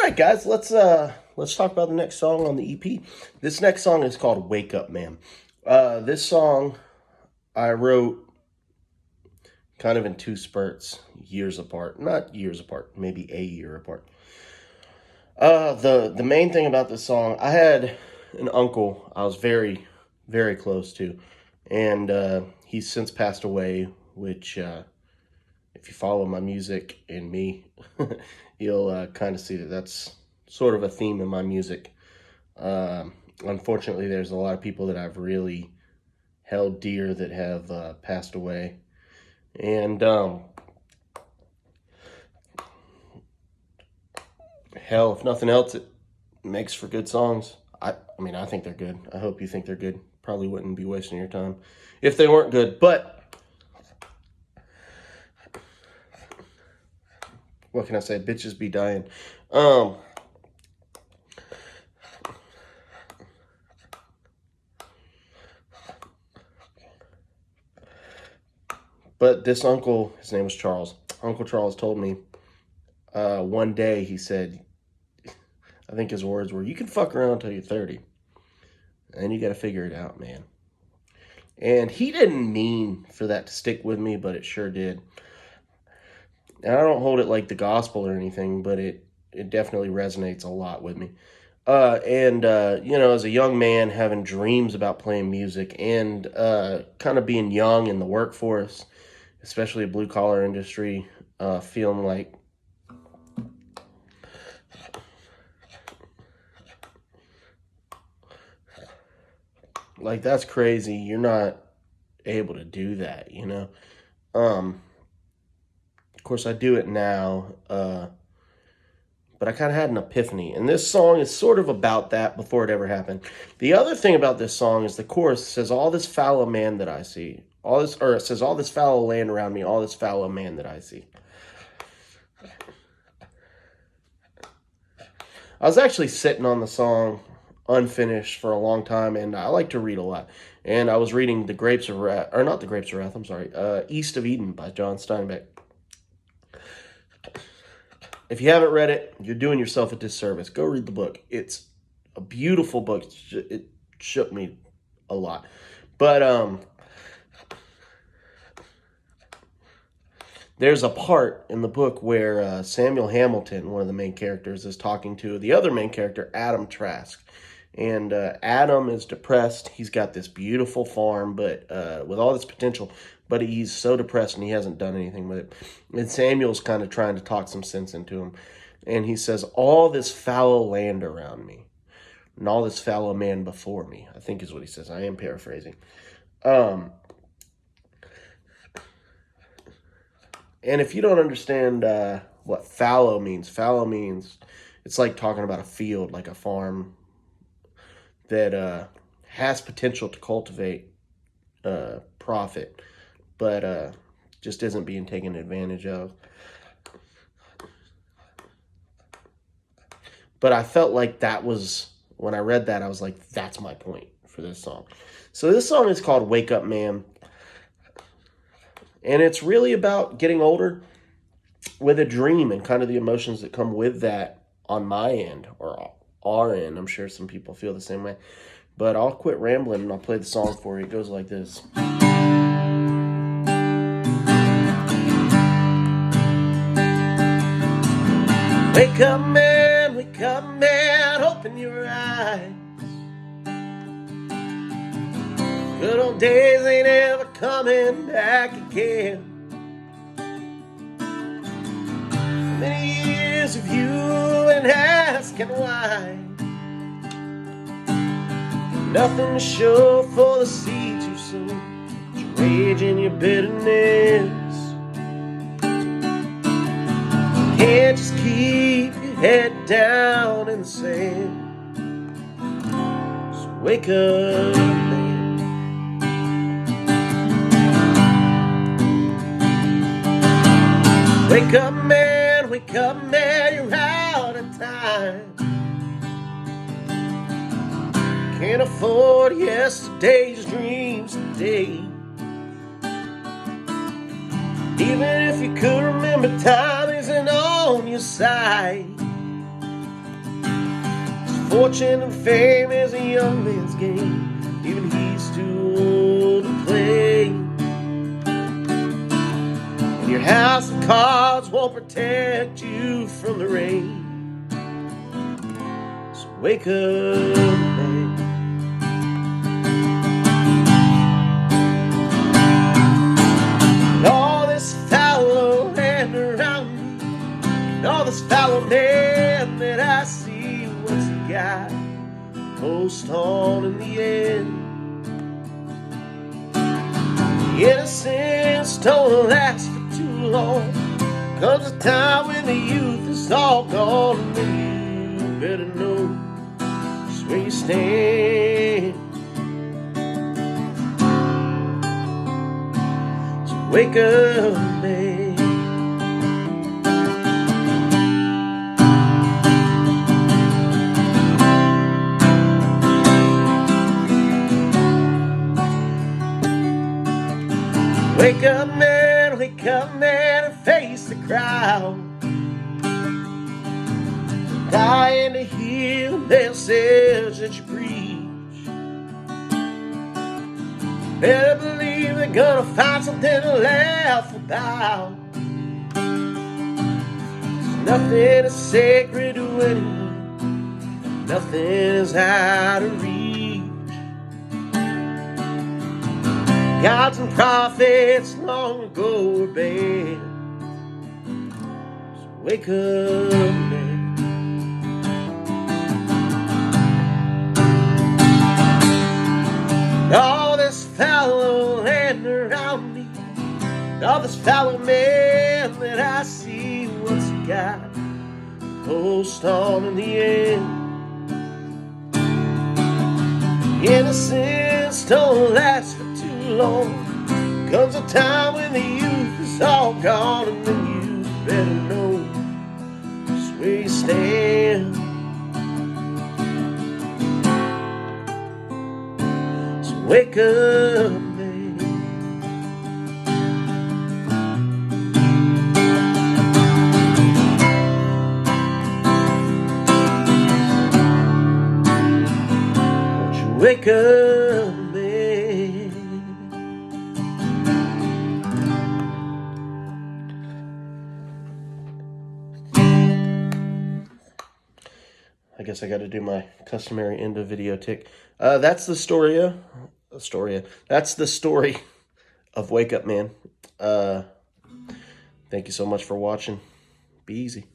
right, guys, let's talk about the next song on the EP. This next song is called "Wake Up, Man." This song I wrote kind of in two spurts, years apart. Not years apart, maybe a year apart. The main thing about this song, I had an uncle I was very, very close to, and he's since passed away. Which, if you follow my music and me, you'll kind of see that that's sort of a theme in my music. Unfortunately, there's a lot of people that I've really held dear that have passed away, and hell, if nothing else, it makes for good songs. I mean, I think they're good. I hope you think they're good. Probably wouldn't be wasting your time if they weren't good. But what can I say? Bitches be dying. But this uncle, his name was Charles. Uncle Charles told me one day, he said, I think his words were, "You can fuck around until you're 30. And you got to figure it out, man." And he didn't mean for that to stick with me, but it sure did. And I don't hold it like the gospel or anything, but it definitely resonates a lot with me. As a young man having dreams about playing music and kind of being young in the workforce, especially a blue collar industry, feeling like that's crazy. You're not able to do that, you know. Of course, I do it now, but I kind of had an epiphany, and this song is sort of about that before it ever happened. The other thing about this song is the chorus says, "All this fallow man that I see, it says, all this fallow land around me, all this fallow man that I see." I was actually sitting on the song unfinished for a long time, and I like to read a lot. And I was reading The Grapes of Wrath, or not The Grapes of Wrath, I'm sorry, East of Eden by John Steinbeck. If you haven't read it, you're doing yourself a disservice. Go read the book. It's a beautiful book. It shook me a lot. But there's a part in the book where Samuel Hamilton, one of the main characters, is talking to the other main character, Adam Trask. And Adam is depressed. He's got this beautiful farm, but with all this potential, but he's so depressed and he hasn't done anything with it. And Samuel's kind of trying to talk some sense into him. And he says, "All this fallow land around me, and all this fallow man before me," I think is what he says. I am paraphrasing. And if you don't understand what fallow means it's like talking about a field, like a farm that has potential to cultivate profit, but just isn't being taken advantage of. But I felt like that was, when I read that, I was like, that's my point for this song. So this song is called "Wake Up, Man." And it's really about getting older with a dream and kind of the emotions that come with that on my end, or our end. I'm sure some people feel the same way. But I'll quit rambling and I'll play the song for you. It goes like this. Wake up, man, open your eyes. Good old days ain't ever coming back again. Many years of you and asking why. Nothing to show for the seeds you sow. It's rage in your bitterness. You can't just keep your head down in the sand. So wake up, man. Wake up, man, you're out of time. Can't afford yesterday's dreams today. Even if you could remember, time isn't on your side. Fortune and fame is a young man's game. Even he's too old to play. And your house of cards won't protect you from the rain. So wake up, man. And all this fallow land around me, and all this fallow man that I see, what's he got? Post on in the end. The innocence don't last for too long. Comes a time when the youth is all gone, and then you better know just where you stand. So wake up, man. Wake up, man, and face the crowd. Dying to hear the message that you preach. Better believe they're gonna find something to laugh about. Nothing is sacred to anyone. Nothing is out of reach. Gods and prophets long ago were banned. So wake up, man. And all this fallow land around me, and all this fallow man that I see, what's he got? Post on in the end. Innocence don't last for too long. Comes a time when the youth is all gone, and then you better know just where you stand. So wake up, man. Won't you wake up, man? I guess I got to do my customary end of video tick. That's the story. That's the story of Wake Up Man. Thank you so much for watching. Be easy.